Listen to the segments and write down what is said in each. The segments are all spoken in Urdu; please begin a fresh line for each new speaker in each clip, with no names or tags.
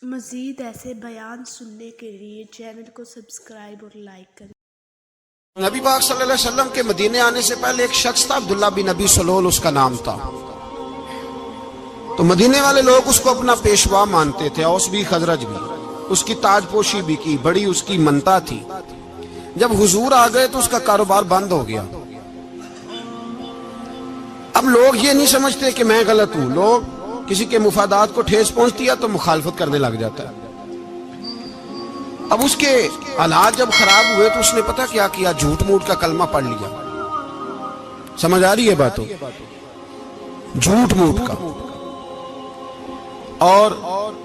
مزید ایسے بیان سننے کے لیے چینل کو سبسکرائب اور لائک کریں۔
نبی پاک صلی اللہ علیہ وسلم کے مدینے آنے سے پہلے ایک شخص تھا، عبداللہ بن ابی سلول اس کا نام تھا۔ تو مدینے والے لوگ اس کو اپنا پیشوا مانتے تھے، اوس بھی خزرج بھی، اس کی تاج پوشی بھی کی، بڑی اس کی منتا تھی۔ جب حضور آ گئے تو اس کا کاروبار بند ہو گیا۔ اب لوگ یہ نہیں سمجھتے کہ میں غلط ہوں، لوگ کسی کے مفادات کو ٹھیس پہنچتی ہے تو مخالفت کرنے لگ جاتا ہے۔ اب اس کے حالات جب خراب ہوئے تو اس نے پتہ کیا کیا، جھوٹ موٹ کا کلمہ پڑھ لیا۔ سمجھ آ رہی ہے باتوں؟ جھوٹ موٹ کا، اور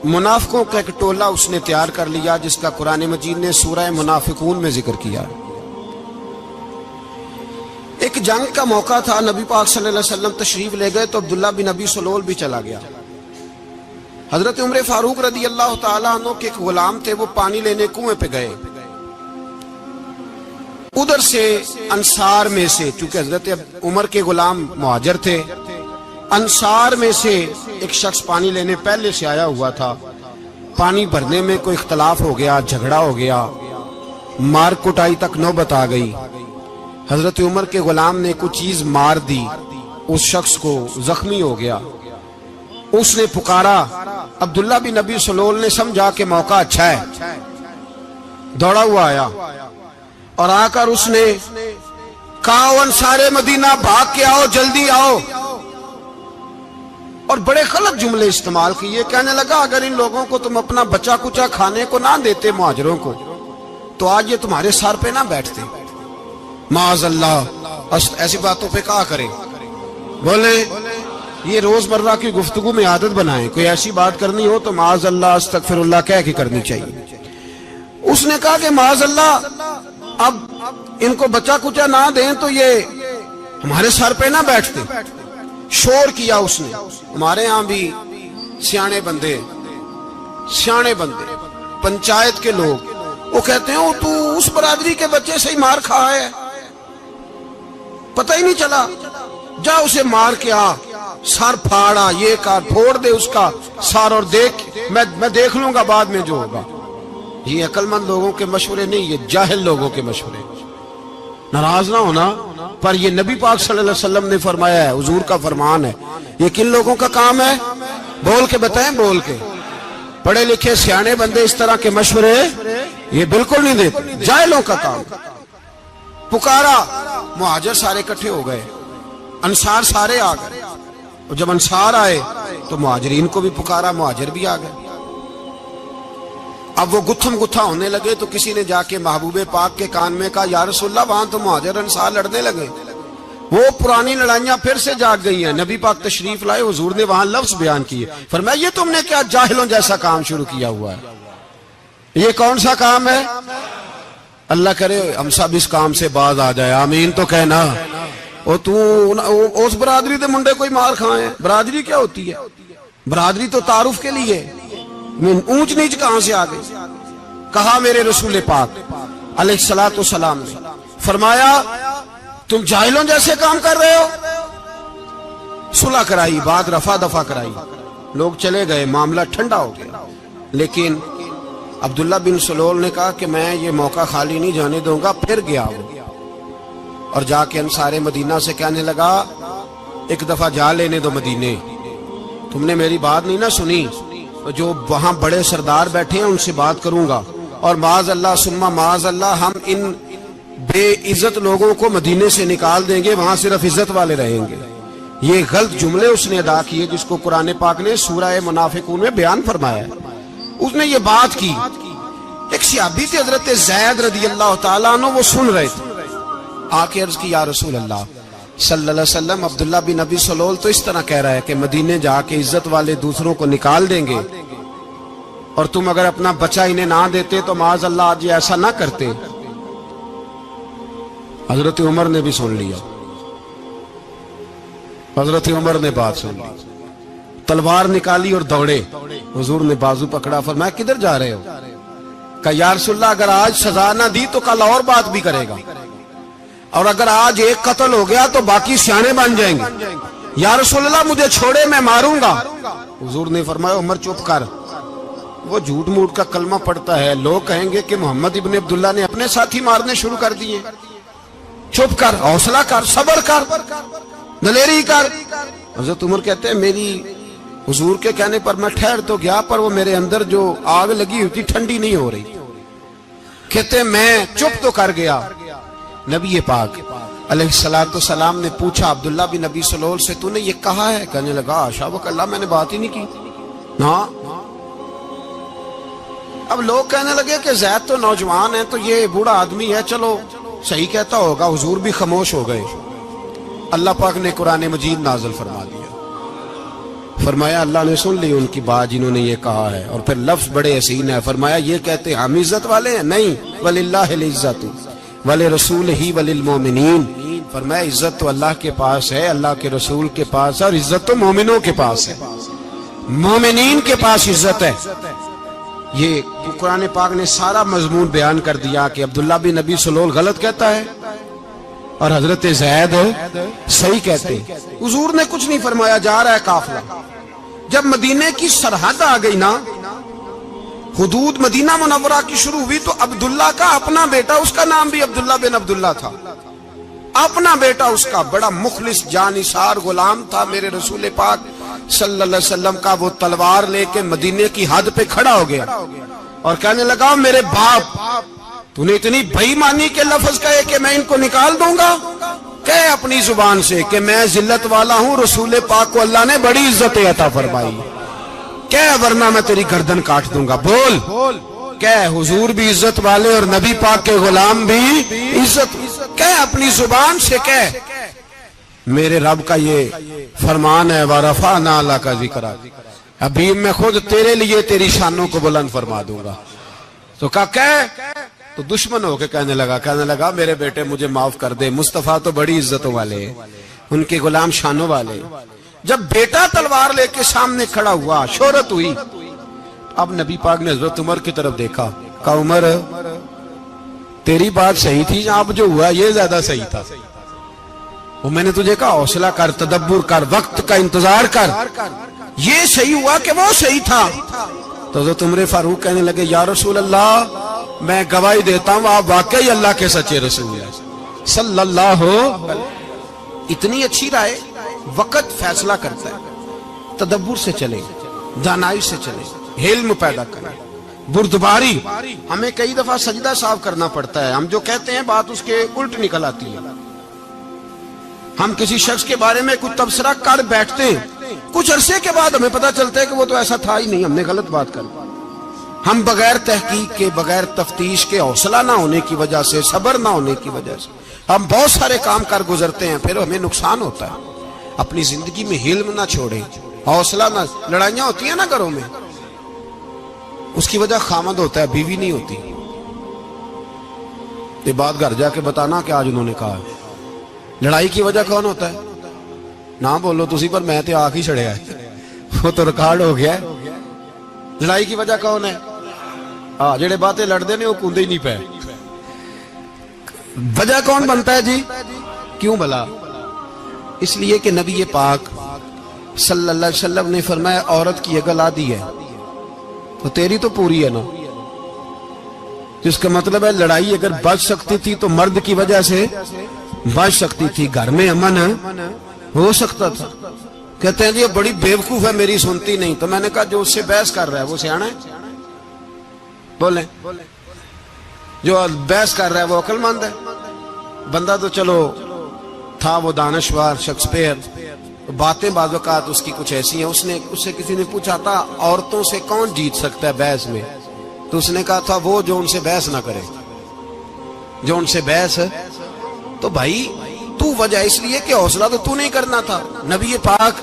منافقوں کا ایک ٹولہ اس نے تیار کر لیا جس کا قرآن مجید نے سورہ منافقون میں ذکر کیا۔ ایک جنگ کا موقع تھا، نبی پاک صلی اللہ علیہ وسلم تشریف لے گئے تو عبداللہ بن ابی سلول بھی چلا گیا۔ حضرت عمر فاروق رضی اللہ تعالیٰ عنہ کے ایک غلام تھے، وہ پانی لینے کنویں پہ گئے۔ ادھر سے انصار میں سے، چونکہ حضرت عمر کے غلام مہاجر تھے، انصار میں سے ایک شخص پانی لینے پہلے سے آیا ہوا تھا۔ پانی بھرنے میں کوئی اختلاف ہو گیا، جھگڑا ہو گیا، مار کٹائی تک نوبت آ گئی۔ حضرت عمر کے غلام نے کچھ چیز مار دی، اس شخص کو زخمی ہو گیا۔ اس نے پکارا، عبداللہ بن ابی سلول نے سمجھا کہ موقع اچھا ہے، دوڑا ہوا آیا اور آ کر اس نے کہا، انصار مدینہ بھاگ کے آؤ، جلدی آؤ، اور بڑے غلط جملے استعمال کیے۔ کہنے لگا اگر ان لوگوں کو تم اپنا بچا کچا کھانے کو نہ دیتے مہاجروں کو تو آج یہ تمہارے سر پہ نہ بیٹھتے۔ معاذ اللہ، ایسی باتوں پہ کہا کریں، بولے یہ روزمرہ کی گفتگو میں عادت بنائیں، کوئی ایسی بات کرنی ہو تو معاذ اللہ استغفر اللہ کہہ کے کرنی چاہیے۔ اس نے کہا کہ معاذ اللہ اب ان کو بچا کچا نہ دیں تو یہ ہمارے سر پہ نہ بیٹھتے۔ شور کیا اس نے۔ ہمارے ہاں بھی سیانے بندے پنچایت کے لوگ وہ کہتے ہیں تو اس برادری کے بچے سے ہی مار کھا ہے، پتہ ہی نہیں چلا، جا اسے مار کے آ، سر پھاڑا، یہ کار پھوڑ دے اس کا سر، اور دیکھ میں دیکھ لوں گا بعد میں جو ہوگا۔ یہ عقل مند لوگوں کے مشورے نہیں، یہ جاہل لوگوں کے مشورے۔ ناراض نہ ہونا، پر یہ نبی پاک صلی اللہ علیہ وسلم نے فرمایا ہے، حضور کا فرمان ہے۔ یہ کن لوگوں کا کام ہے؟ بول کے بتائیں، بول کے۔ پڑھے لکھے سیانے بندے اس طرح کے مشورے یہ بالکل نہیں دیتے، جاہلوں کا کام۔ پکارا، مہاجر سارے اکٹھے ہو گئے، انصار سارے آ گئے، اور جب انصار آئے تو مہاجرین کو بھی پکارا، مہاجر بھی آ گئے۔ اب وہ گتھم گتھا ہونے لگے تو کسی نے جا کے محبوب پاک کے کان میں کہا، یا رسول اللہ وہاں تو مہاجر انصار لڑنے لگے۔ وہ پرانی لڑائیاں پھر سے جاگ گئی ہیں۔ نبی پاک تشریف لائے، حضور نے وہاں لفظ بیان کیے، فرمایا یہ تم نے کیا جاہلوں جیسا کام شروع کیا ہوا ہے؟ یہ کون سا کام ہے؟ اللہ کرے ہم سب اس کام سے باز آ جائے، آمین تو کہنا۔ اور تو اس برادری دے منڈے کوئی مار کھائے؟ برادری کیا ہوتی ہے؟ برادری تو تعارف کے لیے، اونچ نیچ کہاں سے آ گئی؟ کہا میرے رسول پاک علیہ الصلوۃ والسلام نے فرمایا تم جاہلوں جیسے کام کر رہے ہو۔ صلح کرائی، بات رفع دفع کرائی، لوگ چلے گئے، معاملہ ٹھنڈا ہو گیا۔ لیکن عبداللہ بن سلول نے کہا کہ میں یہ موقع خالی نہیں جانے دوں گا۔ پھر گیا وہ اور جا کے انصار مدینہ سے کہنے لگا، ایک دفعہ جا لینے دو مدینے، تم نے میری بات نہیں نہ سنی، جو وہاں بڑے سردار بیٹھے ہیں ان سے بات کروں گا، اور معاذ اللہ ثم معاذ اللہ ہم ان بے عزت لوگوں کو مدینے سے نکال دیں گے، وہاں صرف عزت والے رہیں گے۔ یہ غلط جملے اس نے ادا کیے جس کو قرآن پاک نے سورہ منافقون میں بیان فرمایا ہے۔ اس نے یہ بات کی۔ ایک صحابی تھے حضرت زید رضی اللہ تعالیٰ عنہ، وہ سن رہے تھے، آ کے عرض کی، یا رسول اللہ صلی اللہ علیہ وسلم عبداللہ بن ابی سلول تو اس طرح کہہ رہا ہے کہ مدینے جا کے عزت والے دوسروں کو نکال دیں گے، اور تم اگر اپنا بچہ انہیں نہ دیتے تو معاذ اللہ آج یہ ایسا نہ کرتے۔ حضرت عمر نے بھی سن لیا، حضرت عمر نے بات سن لی، تلوار نکالی اور دوڑے۔ حضور نے بازو پکڑا، فرمایا کدھر جا رہے ہو؟ کہا یا رسول اللہ اگر آج سزا نہ دی تو کل اور بات بھی کرے گا، اور اگر آج ایک قتل ہو گیا تو باقی سیانے بن جائیں گے۔ یا رسول اللہ مجھے چھوڑے، میں ماروں گا۔ حضور نے فرمایا عمر چپ کر، وہ جھوٹ موٹ کا کلمہ پڑھتا ہے، لوگ کہیں گے کہ محمد ابن عبداللہ نے اپنے ساتھی مارنے شروع کر دیے. چپ کر، حوصلہ کر، صبر کر، دلیری کر. حضرت عمر کہتے ہیں میری حضور کے کہنے پر میں ٹھہر تو گیا، پر وہ میرے اندر جو آگ لگی ہوئی تھی ٹھنڈی نہیں ہو رہی. کہتے ہیں میں چپ تو کر گیا. نبی پاک علیہ السلام نے پوچھا عبداللہ بن نبی سلول سے تو نے یہ کہا ہے؟ کہنے لگا حاشا وکلا، میں نے بات ہی نہیں کی. ہاں. اب لوگ کہنے لگے کہ زید تو نوجوان ہے، تو یہ بوڑھا آدمی ہے، چلو صحیح کہتا ہوگا. حضور بھی خاموش ہو گئے. اللہ پاک نے قرآن مجید نازل فرما دیا. فرمایا اللہ نے سن لی ان کی بات جنہوں نے یہ کہا ہے. اور پھر لفظ بڑے حسین ہے. فرمایا یہ کہتے ہم عزت والے ہیں؟ نہیں، وللہ العزت ولرسولہ وللمؤمنین. فرمایا عزت تو اللہ کے پاس ہے، اللہ کے رسول کے پاس ہے، اور عزت تو مومنوں کے پاس ہے، مومنین کے پاس عزت ہے. یہ قرآن پاک نے سارا مضمون بیان کر دیا کہ عبداللہ بن نبی سلول غلط کہتا ہے اور حضرت زید صحیح کہتے. حضور نے کچھ نہیں فرمایا، جا رہا ہے قافلہ. جب مدینے کی سرحد آ گئی نا، حدود مدینہ منورہ کی شروع ہوئی، تو عبداللہ کا اپنا بیٹا، اس کا نام بھی عبداللہ بن عبداللہ تھا، اپنا بیٹا اس کا بڑا مخلص جانثار غلام تھا میرے رسول پاک صلی اللہ علیہ وسلم کا. وہ تلوار لے کے مدینے کی حد پہ کھڑا ہو گیا اور کہنے لگا میرے باپ تو نے اتنی بے ایمانی کے لفظ کہے کہ میں ان کو نکال دوں گا. کہے اپنی زبان سے کہ میں ذلت والا ہوں، رسول پاک کو اللہ نے بڑی عزت عطا فرمائی، کہے ورنہ میں تیری گردن کاٹ دوں گا. بول. کہے حضور بھی عزت والے اور نبی پاک کے غلام بھی عزت. کہے اپنی زبان سے کہے میرے رب کا یہ فرمان ہے وَرَفَعْنَا لَكَ ذِكْرَكَ، ابھی میں خود تیرے لیے تیری شانوں کو بلند فرما دوں گا. تو کہا تو دشمن ہو کے کہنے لگا میرے بیٹے مجھے معاف کر دے، مصطفیٰ تو بڑی عزتوں والے ہیں، ان کے غلام شانوں والے. جب بیٹا تلوار لے کے سامنے کھڑا ہوا، شہرت ہوئی. اب نبی پاک نے حضرت عمر کی طرف دیکھا، کہا عمر تیری بات صحیح تھی، اب جو ہوا یہ زیادہ صحیح تھا. وہ میں نے تجھے کہا حوصلہ کر، تدبر کر، وقت کا انتظار کر، یہ صحیح ہوا کہ وہ صحیح تھا. تو حضرت عمر فاروق کہنے لگے یا رسول اللہ میں گواہی دیتا ہوں آپ واقعی اللہ کے سچے رسول ہیں صلی اللہ. اتنی اچھی رائے. وقت فیصلہ کرتا ہے، تدبر سے چلے، دانائی سے چلے، علم پیدا کرے، بردباری. ہمیں کئی دفعہ سجدہ صاف کرنا پڑتا ہے، ہم جو کہتے ہیں بات اس کے الٹ نکل آتی ہے. ہم کسی شخص کے بارے میں کچھ تبصرہ کر بیٹھتے ہیں، کچھ عرصے کے بعد ہمیں پتا چلتا ہے کہ وہ تو ایسا تھا ہی نہیں، ہم نے غلط بات کر. ہم بغیر تحقیق کے، بغیر تفتیش کے، حوصلہ نہ ہونے کی وجہ سے، صبر نہ ہونے کی وجہ سے ہم بہت سارے کام کر گزرتے ہیں، پھر ہمیں نقصان ہوتا ہے. اپنی زندگی میں علم نہ چھوڑیں، حوصلہ نہ. لڑائیاں ہوتی ہیں نا گھروں میں، اس کی وجہ خامد ہوتا ہے، بیوی نہیں ہوتی. یہ بات گھر جا کے بتانا کہ آج انہوں نے کہا. لڑائی کی وجہ کون ہوتا ہے؟ نہ بولو تسی، پر میں تے آنکھ ہی چھڑے آئے، وہ تو ریکارڈ ہو گیا ہے. لڑائی کی وجہ کون ہے؟ جڑے باتیں لڑتے ہیں وہ کندے ہی نہیں پے. وجہ کون بنتا ہے جی؟ کیوں بلا؟ اس لیے کہ نبی پاک صلی اللہ علیہ وسلم نے فرمایا عورت کی اگل آدھی ہے تو تیری تو پوری ہے نا. جس کا مطلب ہے لڑائی اگر بچ سکتی تھی تو مرد کی وجہ سے بچ سکتی تھی، گھر میں امن ہو سکتا تھا. کہتے ہیں جی یہ بڑی بیوقوف ہے، میری سنتی نہیں. تو میں نے کہا جو اس سے بحث کر رہا ہے وہ سیانا ہے؟ بولیں. جو بحث کر رہا ہے وہ عقل مند ہے؟ بندہ تو چلو تھا وہ دانشور شیکسپیئر، باتیں بعض اوقات اس کی کچھ ایسی ہیں. اس سے کسی نے پوچھا تھا عورتوں سے کون جیت سکتا ہے بحث میں، تو اس نے کہا تھا وہ جو ان سے بحث نہ کرے، جو ان سے بحث. تو بھائی تو وجہ اس لیے کہ حوصلہ تو نہیں کرنا تھا. نبی پاک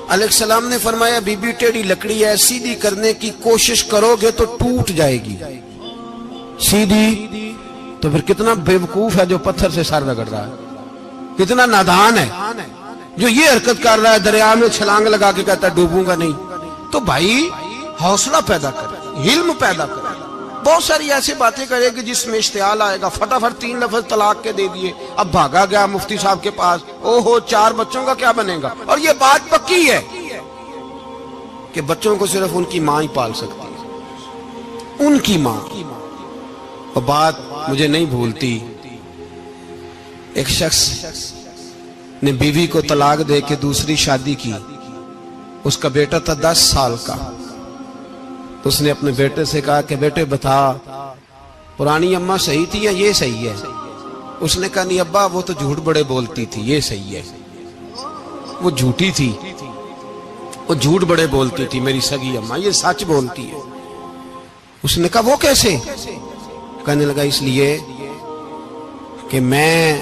علیہ السلام نے فرمایا بی بی ٹیڑھی لکڑی ہے، سیدھی کرنے کی کوشش کرو گے تو ٹوٹ جائے گی. سیدھی تو پھر کتنا بیوقوف ہے جو پتھر سے سر رگڑ رہا ہے، کتنا نادان ہے جو یہ حرکت کر رہا ہے، دریا میں چھلانگ لگا کے کہتا ہے ڈوبوں گا نہیں. تو بھائی حوصلہ پیدا کرے، علم پیدا کرے. بہت ساری ایسی باتیں کرے کہ جس میں اشتعال آئے گا. فٹافٹ 3 لفظ طلاق کے دے دیے، اب بھاگا گیا مفتی صاحب کے پاس، او ہو 4 بچوں کا کیا بنے گا. اور یہ بات پکی ہے کہ بچوں کو صرف ان کی ماں ہی پال سکتی ہے. ان کی ماں. اور بات مجھے نہیں بھولتی، ایک شخص نے بیوی کو طلاق دے کے دوسری شادی کی. اس کا بیٹا تھا 10 سال کا. اس نے اپنے بیٹے سے کہا کہ بیٹے بتا پرانی اماں صحیح تھی یا یہ صحیح ہے؟ اس نے کہا نہیں ابا وہ تو جھوٹ بڑے بولتی تھی، یہ صحیح ہے. وہ جھوٹی تھی، وہ جھوٹ بڑے بولتی تھی میری سگی اماں، یہ سچ بولتی ہے. اس نے کہا وہ کیسے؟ کہنے لگا اس لیے کہ میں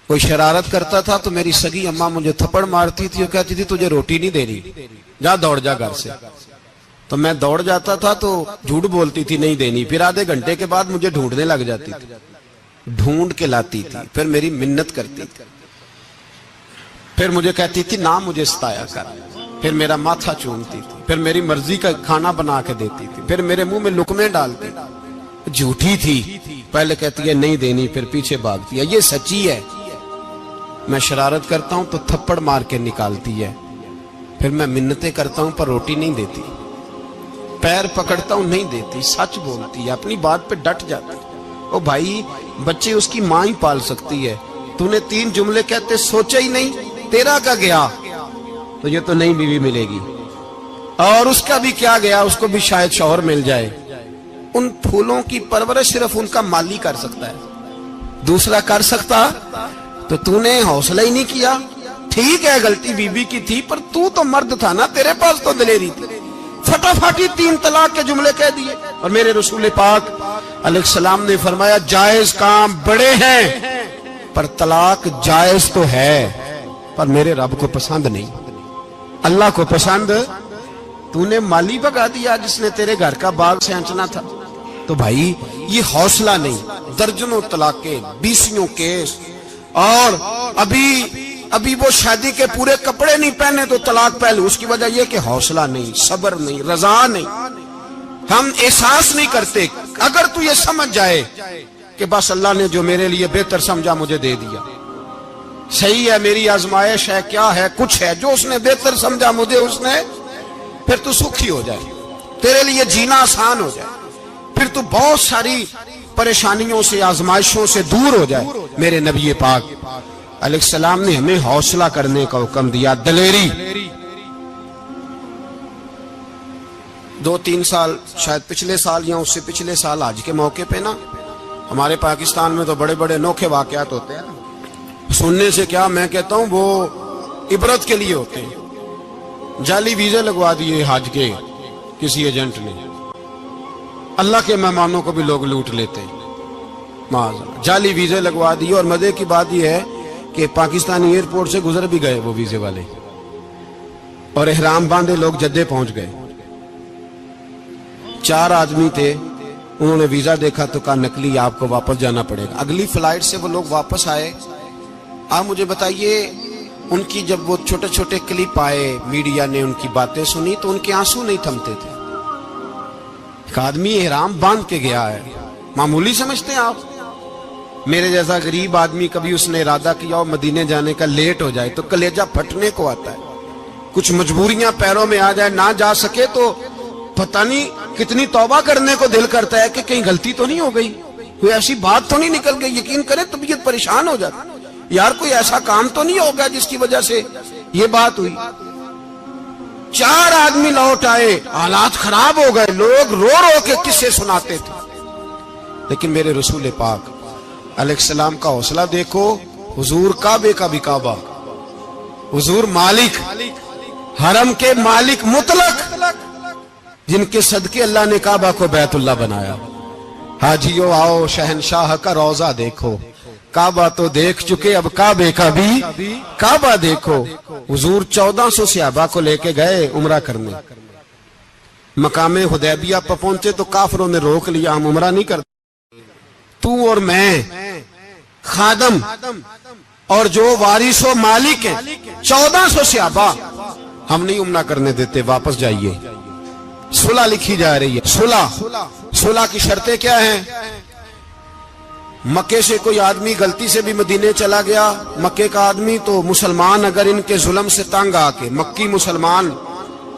کوئی شرارت کرتا تھا تو میری سگی اماں مجھے تھپڑ مارتی تھی اور کہتی تھی تجھے روٹی نہیں دے رہی، جا دوڑ جا گھر سے. تو میں دوڑ جاتا تھا تو جھوٹ بولتی تھی نہیں دینی، پھر آدھے گھنٹے کے بعد مجھے ڈھونڈنے لگ جاتی تھی، ڈھونڈ کے لاتی تھی، پھر میری منت کرتی تھی، پھر مجھے کہتی تھی نہ مجھے ستایا کر، پھر میرا ماتھا چومتی تھی، پھر میری مرضی کا کھانا بنا کے دیتی تھی، پھر میرے منہ میں لقمے ڈالتی تھی. جھوٹی تھی، پہلے کہتی ہے نہیں دینی پھر پیچھے بھاگتی ہے. یہ سچی ہے، میں شرارت کرتا ہوں تو تھپڑ مار کے نکالتی ہے، پھر میں منتیں کرتا ہوں پر روٹی نہیں دیتی، پیر پکڑتا ہوں نہیں دیتی. سچ بولتی ہے، اپنی بات پہ ڈٹ جاتی. او بھائی بچے اس کی ماں ہی پال سکتی ہے، تو نے 3 جملے کہتے سوچا ہی نہیں، تیرا کا گیا تو یہ تو نئی بیوی ملے گی، اور اس کا بھی کیا گیا، اس کو بھی شاید شوہر مل جائے. ان پھولوں کی پرورش صرف ان کا مالی کر سکتا ہے، دوسرا کر سکتا؟ تو نے حوصلہ ہی نہیں کیا. ٹھیک ہے غلطی بی بی کی تھی پر تو مرد تھا نا، تیرے پاس تو دلیری تھی. فٹافٹی 3 طلاق کے جملے کہہ دیے. اور میرے رسول پاک علیہ السلام نے فرمایا جائز کام بڑے ہیں پر طلاق جائز تو ہے پر میرے رب کو پسند نہیں، اللہ کو پسند. تو نے مالی بگا دیا جس نے تیرے گھر کا باغ سینچنا تھا. تو بھائی یہ حوصلہ نہیں، درجنوں طلاقیں، 20 کیس، اور ابھی وہ شادی کے پورے کپڑے نہیں پہنے تو طلاق پہلے. اس کی وجہ یہ کہ حوصلہ نہیں، صبر نہیں، رضا نہیں، ہم احساس نہیں کرتے. اگر تو یہ سمجھ جائے کہ بس اللہ نے جو میرے لیے بہتر سمجھا مجھے دے دیا، صحیح ہے میری آزمائش ہے، کیا ہے کچھ ہے جو اس نے بہتر سمجھا مجھے اس نے، پھر تو سکھی ہو جائے، تیرے لیے جینا آسان ہو جائے، پھر تو بہت ساری پریشانیوں سے آزمائشوں سے دور ہو جائے. میرے نبی پاک علیہ السلام نے ہمیں حوصلہ کرنے کا حکم دیا، دلیری. 2-3 سال شاید پچھلے سال یا اس سے پچھلے سال حج کے موقع پہ نا ہمارے پاکستان میں تو بڑے بڑے انوکھے واقعات ہوتے ہیں. سننے سے کیا میں کہتا ہوں وہ عبرت کے لیے ہوتے ہیں. جعلی ویزے لگوا دیے حج کے کسی ایجنٹ نے، اللہ کے مہمانوں کو بھی لوگ لوٹ لیتے ہیں. جعلی ویزے لگوا دیے، اور مزے کی بات یہ ہے کہ پاکستانی ایئرپورٹ سے گزر بھی گئے وہ ویزے والے، اور احرام باندھے لوگ جدے پہنچ گئے. 4 آدمی تھے، انہوں نے ویزا دیکھا تو کہا نکلی، آپ کو واپس جانا پڑے گا. اگلی فلائٹ سے وہ لوگ واپس آئے. آپ مجھے بتائیے ان کی جب وہ چھوٹے چھوٹے کلپ آئے، میڈیا نے ان کی باتیں سنی تو ان کے آنسو نہیں تھمتے تھے. ایک آدمی احرام باندھ کے گیا ہے، معمولی سمجھتے ہیں آپ؟ میرے جیسا غریب آدمی کبھی اس نے ارادہ کیا ہو مدینے جانے کا، لیٹ ہو جائے تو کلیجہ پھٹنے کو آتا ہے. کچھ مجبوریاں پیروں میں آ جائے، نہ جا سکے تو پتہ نہیں کتنی توبہ کرنے کو دل کرتا ہے کہ کہیں غلطی تو نہیں ہو گئی، کوئی ایسی بات تو نہیں نکل گئی. یقین کریں طبیعت پریشان ہو جاتی، یار کوئی ایسا کام تو نہیں ہوگا جس کی وجہ سے یہ بات ہوئی. 4 آدمی لوٹ آئے، حالات خراب ہو گئے، لوگ رو رو کے قصے سناتے تھے. لیکن میرے رسول پاک علیہ السلام کا حوصلہ دیکھو. حضور کعبے کا بھی کعبہ، حضور مالک، حرم کے مالک مطلق، جن کے صدقے اللہ نے کعبہ کو بیت اللہ بنایا. حاجیو آؤ شہنشاہ کا روضہ دیکھو، کعبہ تو دیکھ چکے اب کعبے کا بھی کعبہ دیکھو. حضور 1400 صحابہ کو لے کے گئے عمرہ کرنے. مقام حدیبیہ پر پہنچے تو کافروں نے روک لیا، ہم عمرہ نہیں کرتے. تو اور میں خادم اور جو وارث و مالک ہیں 1400 صحابہ، ہم نہیں عمرہ کرنے دیتے، واپس جائیے. صلح لکھی جا رہی ہے. صلح کی شرطیں کیا ہیں؟ مکے سے کوئی آدمی غلطی سے بھی مدینے چلا گیا، مکے کا آدمی، تو مسلمان اگر ان کے ظلم سے تنگ آ کے، مکی مسلمان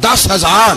10,000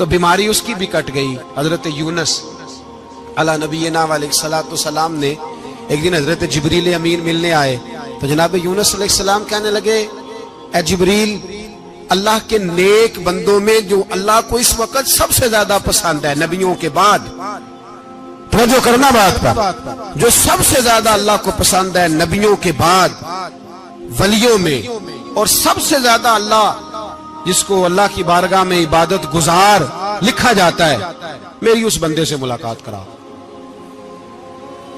تو بیماری اس کی بھی کٹ گئی. حضرت یونس علی نبینا علیہ الصلوۃ والسلام نے ایک دن حضرت جبریل امین ملنے آئے تو جناب یونس علیہ السلام کہنے لگے اے جبریل، اللہ کے نیک بندوں میں جو اللہ کو اس وقت سب سے زیادہ پسند ہے نبیوں کے بعد، توجہ کرنا بات پر، جو سب سے زیادہ اللہ کو پسند ہے نبیوں کے بعد ولیوں میں، اور سب سے زیادہ اللہ جس کو اللہ کی بارگاہ میں عبادت گزار لکھا جاتا ہے، میری اس بندے سے ملاقات کرا.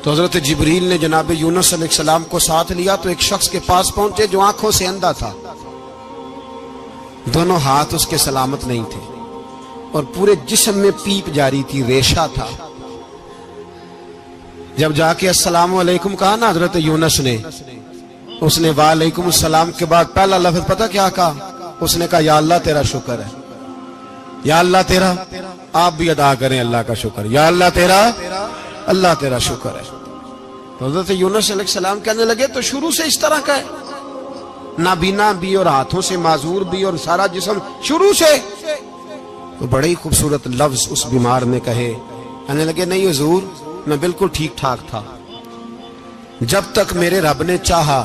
تو حضرت جبریل نے جناب یونس علیہ السلام کو ساتھ لیا تو ایک شخص کے پاس پہنچے جو آنکھوں سے اندھا تھا، دونوں ہاتھ اس کے سلامت نہیں تھے اور پورے جسم میں پیپ جاری تھی، ریشہ تھا. جب جا کے السلام علیکم کہا نا حضرت یونس نے، اس نے وعلیکم السلام کے بعد پہلا لفظ پتہ کیا کہا؟ اس نے کہا یا اللہ تیرا شکر ہے، یا اللہ تیرا، آپ بھی ادا کریں اللہ کا شکر، یا اللہ تیرا، اللہ تیرا شکر ہے. تو حضرت یونس علیہ السلام کہنے لگے تو شروع سے اس طرح کا ہے، نابینا بھی اور ہاتھوں سے معذور بھی اور سارا جسم شروع سے. تو بڑے ہی خوبصورت لفظ اس بیمار نے کہے، کہنے لگے نہیں حضور میں بالکل ٹھیک ٹھاک تھا، جب تک میرے رب نے چاہا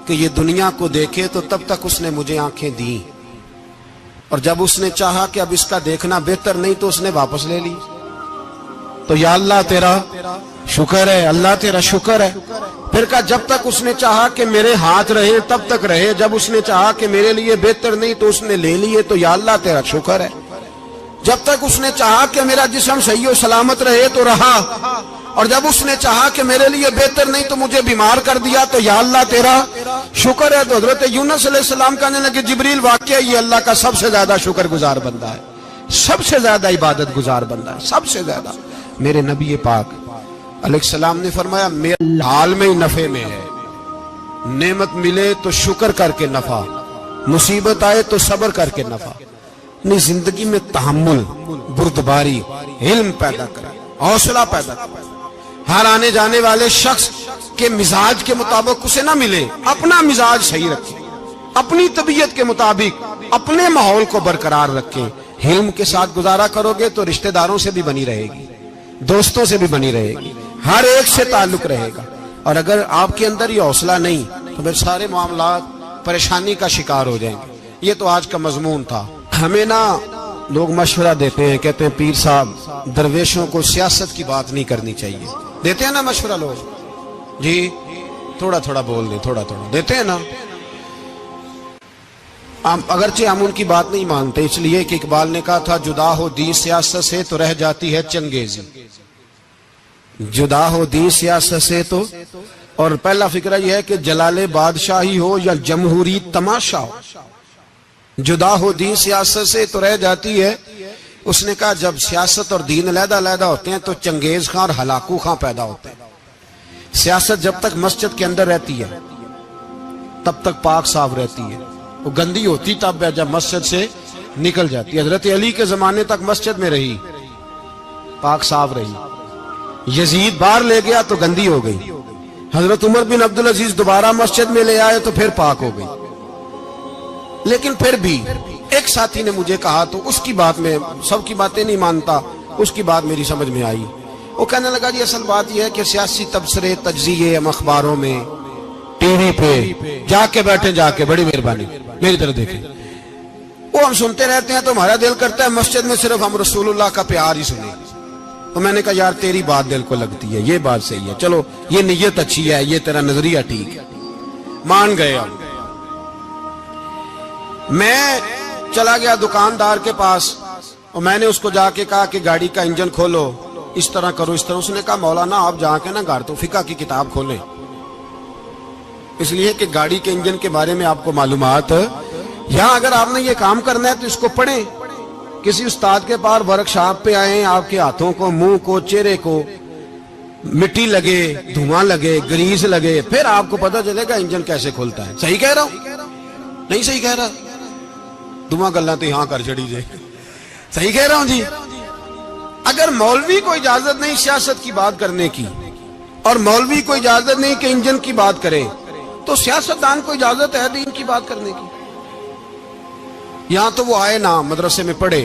کہ یہ دنیا کو دیکھے تو تب تک اس نے مجھے آنکھیں دی، اور جب اس نے چاہا کہ اب اس کا دیکھنا بہتر نہیں تو اس نے واپس لے لی. تو یا اللہ تیرا شکر ہے، اللہ تیرا شکر ہے. پھر کہا جب تک اس نے چاہا کہ میرے ہاتھ رہے تب تک رہے، جب اس نے چاہا کہ میرے لیے بہتر نہیں تو اس نے لے لیے، تو یا اللہ تیرا شکر ہے. جب تک اس نے چاہا کہ میرا جسم صحیح و سلامت رہے تو رہا، اور جب اس نے چاہا کہ میرے لیے بہتر نہیں تو مجھے بیمار کر دیا، تو یا اللہ تیرا شکر ہے. تو حضرت یونس علیہ السلام کہنے لگے جبریل واقعہ یہ اللہ کا سب سے زیادہ شکر گزار بندہ ہے، سب سے زیادہ عبادت گزار بندہ ہے، سب سے زیادہ. میرے نبی پاک علیہ السلام نے فرمایا میرے حال میں ہی نفع میں ہے، نعمت ملے تو شکر کر کے نفع، مصیبت آئے تو صبر کر کے نفع. اپنی زندگی میں تحمل، بردباری، علم پیدا کرے، حوصلہ پیدا کرے. ہر آنے جانے والے شخص کے مزاج کے مطابق اسے نہ ملے، اپنا مزاج صحیح رکھے، اپنی طبیعت کے مطابق اپنے ماحول کو برقرار رکھے. علم کے ساتھ گزارا کرو گے تو رشتہ داروں سے بھی بنی رہے گی، دوستوں سے بھی بنی رہے گی، ہر ایک سے تعلق رہے گا. اور اگر آپ کے اندر یہ حوصلہ نہیں تو پھر سارے معاملات پریشانی کا شکار ہو جائیں گے. یہ تو آج کا مضمون تھا. ہمیں نا لوگ مشورہ دیتے ہیں، کہتے ہیں پیر صاحب درویشوں کو سیاست کی بات نہیں کرنی چاہیے. دیتے ہیں نا مشورہ لوگ، جی تھوڑا تھوڑا بول دیں، تھوڑا تھوڑا دیتے ہیں نا. اگرچہ ہم ان کی بات نہیں مانتے، اس لیے کہ اقبال نے کہا تھا جدا ہو دین سیاست سے تو رہ جاتی ہے چنگیزی. جدا ہو دین سیاست سے تو، اور پہلا فکرہ یہ ہے کہ جلال بادشاہی ہو یا جمہوری تماشا ہو، جدا ہو دین سیاست سے تو رہ جاتی ہے. اس نے کہا جب سیاست اور دین علیحدہ علیحدہ ہوتے ہیں تو چنگیز خان اور ہلاکو خان پیدا ہوتے ہیں. سیاست جب تک مسجد کے اندر رہتی ہے تب تک پاک صاف رہتی ہے، وہ گندی ہوتی تب ہے جب مسجد سے نکل جاتی ہے. حضرت علی کے زمانے تک مسجد میں رہی، پاک صاف رہی. یزید باہر لے گیا تو گندی ہو گئی. حضرت عمر بن عبدالعزیز دوبارہ مسجد میں لے آئے تو پھر پاک ہو گئی. لیکن پھر بھی ایک ساتھی نے مجھے کہا تو اس کی بات میں، سب کی باتیں نہیں مانتا، اس کی بات میری سمجھ میں آئی. وہ کہنے لگا جی اصل بات یہ ہے کہ سیاسی تبصرے تجزیے ہم اخباروں میں ٹی وی پہ جا کے بیٹھے، جا کے بڑی مہربانی میری طرف دیکھیں، وہ ہم سنتے رہتے ہیں تو ہمارا دل کرتا ہے مسجد میں صرف ہم رسول اللہ کا پیار ہی سنیں. تو میں نے کہا یار تیری بات دل کو لگتی ہے، یہ بات صحیح ہے، چلو یہ نیت اچھی ہے، یہ تیرا نظریہ ٹھیک ہے، مان گئے. ہم میں چلا گیا دکاندار کے پاس اور میں نے اس کو جا کے کہا کہ گاڑی کا انجن کھولو، اس طرح کرو، اس طرح. اس نے کہا مولانا آپ جا کے نا گھر تو فقہ کی کتاب کھولیں، اس لیے کہ گاڑی کے انجن کے بارے میں آپ کو معلومات، یہاں اگر آپ نے یہ کام کرنا ہے تو اس کو پڑھیں. کسی استاد کے پاس ورکشاپ پہ آئیں، آپ کے ہاتھوں کو، منہ کو، چہرے کو مٹی لگے، دھواں لگے، گریس لگے، پھر آپ کو پتہ چلے گا انجن کیسے کھلتا ہے. صحیح کہہ رہا ہوں؟ نہیں صحیح کہہ رہا؟ دعا گلا تو یہاں کر چڑی جائے. صحیح کہہ رہا ہوں جی. اگر مولوی کو اجازت نہیں سیاست کی بات کرنے کی اور مولوی کو اجازت نہیں کہ انجن کی بات کرے تو سیاستدان کو اجازت ہے دین کی بات کرنے کی. یہاں تو وہ آئے نا مدرسے میں پڑھے،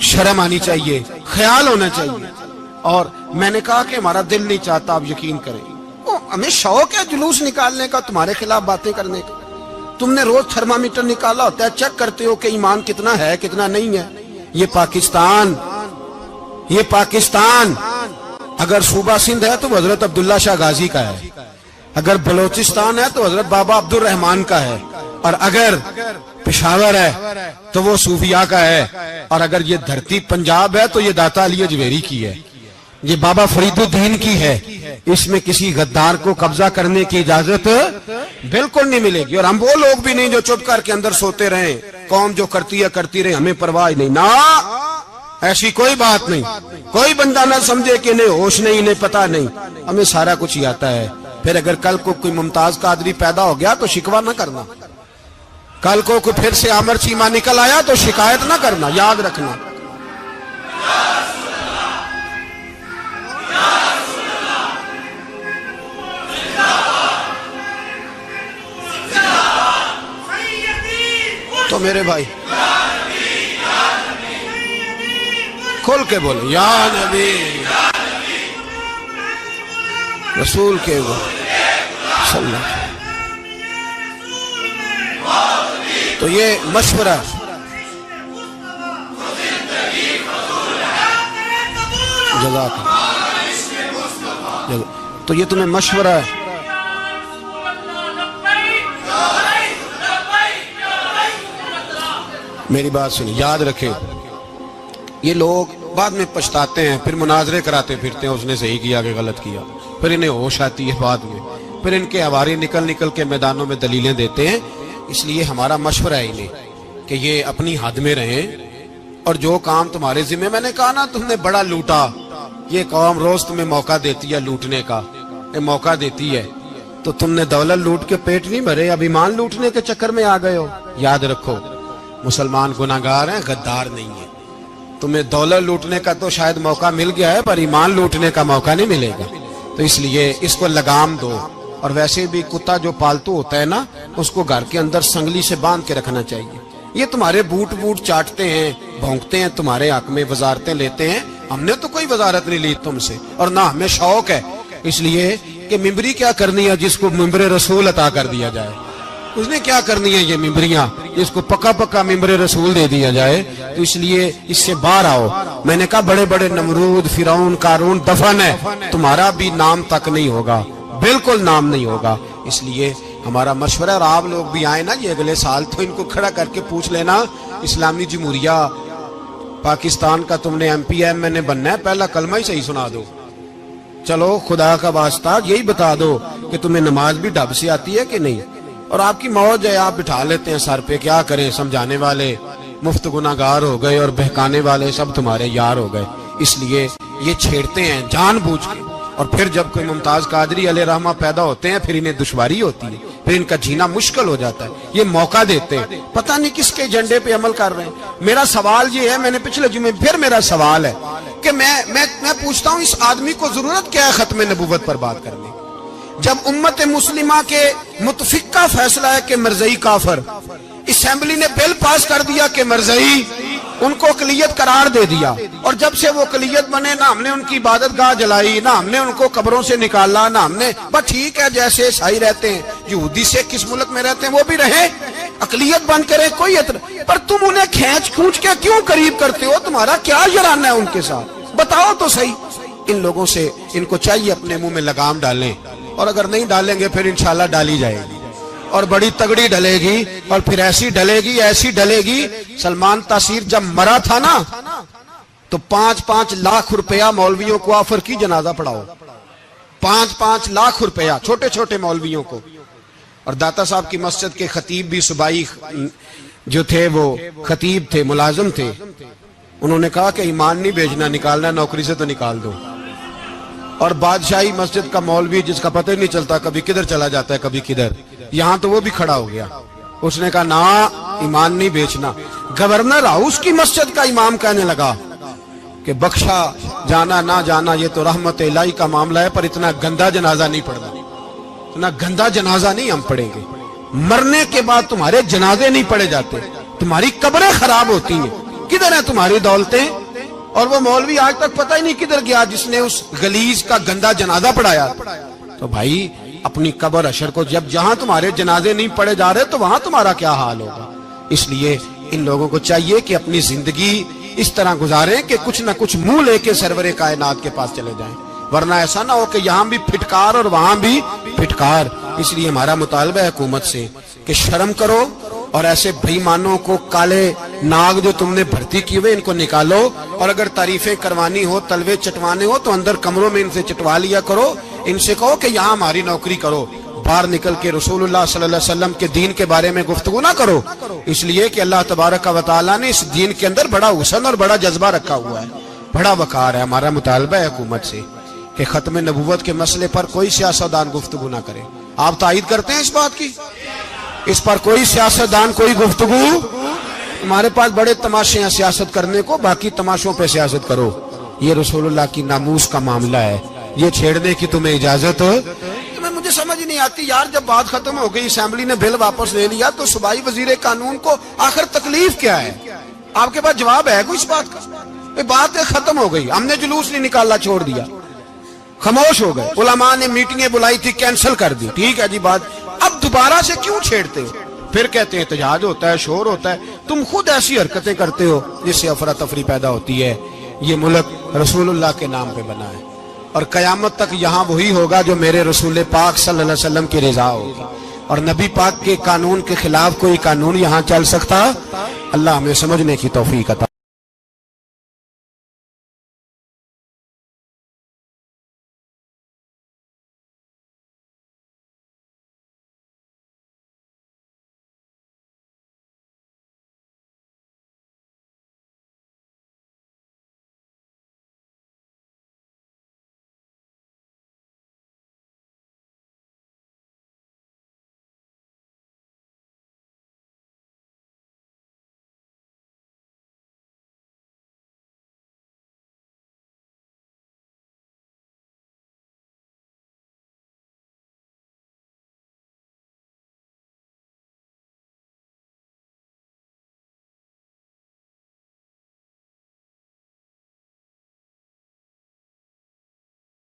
شرم آنی چاہیے، خیال ہونا چاہیے. اور میں نے کہا کہ ہمارا دل نہیں چاہتا، آپ یقین کریں. ہمیں شوق ہے جلوس نکالنے کا، تمہارے خلاف باتیں کرنے کا. تم نے روز تھرمامیٹر نکالا ہوتا ہے، چیک کرتے ہو کہ ایمان کتنا ہے کتنا نہیں ہے. یہ پاکستان اگر صوبہ سندھ ہے تو وہ حضرت عبداللہ شاہ غازی کا ہے، اگر بلوچستان ہے تو حضرت بابا عبد الرحمان کا ہے، اور اگر پشاور ہے تو وہ صوفیاء کا ہے، اور اگر یہ دھرتی پنجاب ہے تو یہ داتا علی اجویری کی ہے، یہ بابا فرید الدین کی ہے. اس میں کسی غدار کو قبضہ کرنے کی اجازت بالکل نہیں ملے گی. اور ہم وہ لوگ بھی نہیں جو چپ کر کے اندر سوتے رہیں، قوم جو کرتی ہے کرتی رہے، ہمیں پرواہ نہیں. نا، ایسی کوئی بات نہیں. کوئی بندہ نہ سمجھے کہ انہیں ہوش نہیں، انہیں پتہ نہیں. ہمیں سارا کچھ ہی آتا ہے. پھر اگر کل کو کوئی ممتاز قادری پیدا ہو گیا تو شکوہ نہ کرنا. کل کو کوئی پھر سے عامر چیمہ نکل آیا تو شکایت نہ کرنا، یاد رکھنا. تو میرے بھائی کھل کے بولے یا نبی رسول کے صلی اللہ. تو یہ مشورہ جزاک اللہ. تو یہ تمہیں مشورہ ہے. میری بات سنی، یاد رکھے. یہ لوگ بعد میں پچھتاتے ہیں، پھر مناظرے کراتے پھرتے ہیں، اس نے صحیح کیا کہ غلط کیا. پھر انہیں ہوش آتی ہے بعد میں، پھر ان کے حواری نکل کے میدانوں میں دلیلیں دیتے ہیں. اس لیے ہمارا مشورہ ہے انہیں کہ یہ اپنی حد میں رہیں، اور جو کام تمہارے ذمہ، میں نے کہا نا تم نے بڑا لوٹا. یہ قوم روز تمہیں موقع دیتی ہے لوٹنے کا، یہ موقع دیتی ہے. تو تم نے دولت لوٹ کے پیٹ نہیں بھرے، اب ایمان لوٹنے کے چکر میں آ گئے ہو. یاد رکھو، مسلمان گناہگار ہیں، غدار نہیں ہیں. تمہیں دولت لوٹنے کا تو شاید موقع مل گیا ہے، پر ایمان لوٹنے کا موقع نہیں ملے گا. تو اس لیے اس کو لگام دو. اور ویسے بھی کتا جو پالتو ہوتا ہے نا، اس کو گھر کے اندر سنگلی سے باندھ کے رکھنا چاہیے. یہ تمہارے بوٹ چاٹتے ہیں، بھونکتے ہیں، تمہارے حق میں وزارتیں لیتے ہیں. ہم نے تو کوئی وزارت نہیں لی تم سے، اور نہ ہمیں شوق ہے. اس لیے کہ ممبری کیا کرنی ہے جس کو ممبر رسول عطا کر دیا جائے. اس نے کیا کرنی ہے یہ ممبریاں جس کو پکا ممبر رسول دے دیا جائے. تو اس لیے اس سے باہر آؤ. میں نے کہا بڑے بڑے نمرود، فرعون، قارون دفن ہے، تمہارا بھی نام تک نہیں ہوگا، بالکل نام نہیں ہوگا. اس لیے ہمارا مشورہ، اور آپ لوگ بھی آئے نا یہ اگلے سال، تو ان کو کھڑا کر کے پوچھ لینا، اسلامی جمہوریہ پاکستان کا تم نے MPM بننا ہے، پہلا کلمہ ہی صحیح سنا دو. چلو خدا کا واسطہ یہی بتا دو کہ تمہیں نماز بھی ڈھب سے آتی ہے کہ نہیں. اور آپ کی موج ہے، آپ بٹھا لیتے ہیں سر پہ، کیا کریں. سمجھانے والے مفت گناہگار ہو گئے اور بہکانے والے سب تمہارے یار ہو گئے. اس لیے یہ چھیڑتے ہیں جان بوجھ کے. اور پھر جب کوئی ممتاز قادری علیہ رحمہ پیدا ہوتے ہیں، پھر انہیں دشواری ہوتی ہے، پھر ان کا جینا مشکل ہو جاتا ہے. یہ موقع دیتے ہیں، پتہ نہیں کس کے ایجنڈے پہ عمل کر رہے ہیں. میرا سوال یہ ہے، میں نے پچھلے جمعے پھر میرا سوال ہے کہ میں پوچھتا ہوں، اس آدمی کو ضرورت کیا ہے ختم نبوت پر بات کرنے؟ جب امت مسلمہ کے متفق کا فیصلہ ہے کہ مرزائی کافر، اسمبلی نے بل پاس کر دیا کہ مرزائی، ان کو اقلیت قرار دے دیا. اور جب سے وہ اقلیت بنے، نہ ہم نے ان کی عبادت گاہ جلائی، نہ ہم نے ان کو قبروں سے نکالا، نہ ہم نے، بس ٹھیک ہے جیسے عیسائی رہتے ہیں، یہودی سے کس ملک میں رہتے ہیں وہ بھی رہیں، اقلیت بن کے رہے، کوئی اعتراض. پر تم انہیں کھینچ کے کیوں قریب کرتے ہو؟ تمہارا کیا یارانہ ہے ان کے ساتھ؟ بتاؤ تو صحیح. ان لوگوں سے ان کو چاہیے اپنے منہ میں لگام ڈالیں، اور اگر نہیں ڈالیں گے پھر انشاءاللہ ڈالی جائے گی، اور بڑی تگڑی ڈلے گی، اور پھر ایسی ڈلے گی. سلمان تاثیر جب مرا تھا نا تو 5-5 لاکھ روپیہ مولویوں کو آفر کی جنازہ پڑھاؤ. 5-5 لاکھ روپیہ چھوٹے چھوٹے مولویوں کو. اور داتا صاحب کی مسجد کے خطیب بھی صوبائی جو تھے، وہ خطیب تھے، ملازم تھے. انہوں نے کہا کہ ایمان نہیں بیچنا، نکالنا نوکری سے تو نکال دو. اور بادشاہی مسجد کا مولوی جس کا پتہ نہیں چلتا، کبھی کدھر چلا جاتا ہے کبھی کدھر، یہاں تو وہ بھی کھڑا ہو گیا. اس نے کہا نا، ایمان نہیں بیچنا. گورنر ہاؤس کی مسجد کا امام کہنے لگا کہ بخشا جانا نہ جانا یہ تو رحمت الہی کا معاملہ ہے، پر اتنا گندا جنازہ نہیں پڑھنا، اتنا گندا جنازہ نہیں ہم پڑھیں گے. مرنے کے بعد تمہارے جنازے نہیں پڑھے جاتے، تمہاری قبریں خراب ہوتی ہیں. کدھر ہیں تمہاری دولتیں؟ اور وہ مولوی آج تک پتہ ہی نہیں کدھر گیا جس نے اس غلیظ کا گندا جنازہ پڑھایا۔ تو بھائی اپنی قبر حشر کو جب جہاں تمہارے جنازے نہیں پڑھے جا رہے تو وہاں تمہارا کیا حال ہوگا؟ اس لیے ان لوگوں کو چاہیے کہ اپنی زندگی اس طرح گزاریں کہ کچھ نہ کچھ منہ لے کے سرور کائنات کے پاس چلے جائیں، ورنہ ایسا نہ ہو کہ یہاں بھی پھٹکار اور وہاں بھی پھٹکار۔ اس لیے ہمارا مطالبہ ہے حکومت سے کہ شرم کرو اور ایسے بے ایمانوں کو، کالے ناگ جو تم نے بھرتی کیے ہوئے، ان کو نکالو، اور اگر تعریفیں کروانی ہو، تلوے چٹوانے ہو تو اندر کمروں میں ان سے چٹوا لیا کرو، ان سے کہو کہ یہاں ہماری نوکری کرو، باہر نکل کے رسول اللہ صلی اللہ علیہ وسلم کے دین کے بارے میں گفتگو نہ کرو، اس لیے کہ اللہ تبارک و تعالیٰ نے اس دین کے اندر بڑا حسن اور بڑا جذبہ رکھا ہوا ہے، بڑا وقار ہے۔ ہمارا مطالبہ ہے حکومت سے کہ ختم نبوت کے مسئلے پر کوئی سیاستدان گفتگو نہ کرے۔ آپ تائید کرتے ہیں اس بات کی؟ اس پر کوئی سیاستدان کوئی گفتگو؟ ہمارے پاس بڑے تماشے ہیں سیاست کرنے کو، باقی تماشوں پہ سیاست کرو۔ یہ رسول اللہ کی ناموس کا معاملہ ہے، یہ چھیڑنے کی تمہیں اجازت؟ مجھے سمجھ نہیں آتی یار، جب بات ختم ہو گئی، اسمبلی نے بل واپس لے لیا، تو صوبائی وزیر قانون کو آخر تکلیف کیا ہے؟ آپ کے پاس جواب ہے کوئی اس بات کا؟ بات ختم ہو گئی، ہم نے جلوس نہیں نکالنا، چھوڑ دیا، خاموش ہو گئے، علماء نے میٹنگیں بلائی تھی کینسل کر دی، ٹھیک ہے جی بات، اب دوبارہ سے کیوں چھیڑتے ہو؟ پھر کہتے ہیں احتجاج ہوتا ہے، شور ہوتا ہے، تم خود ایسی حرکتیں کرتے ہو جس سے افراتفری پیدا ہوتی ہے۔ یہ ملک رسول اللہ کے نام پہ بنا ہے، اور قیامت تک یہاں وہی ہوگا جو میرے رسول پاک صلی اللہ علیہ وسلم کی رضا ہوگی، اور نبی پاک کے قانون کے خلاف کوئی قانون یہاں چل سکتا؟ اللہ ہمیں سمجھنے کی توفیق عطا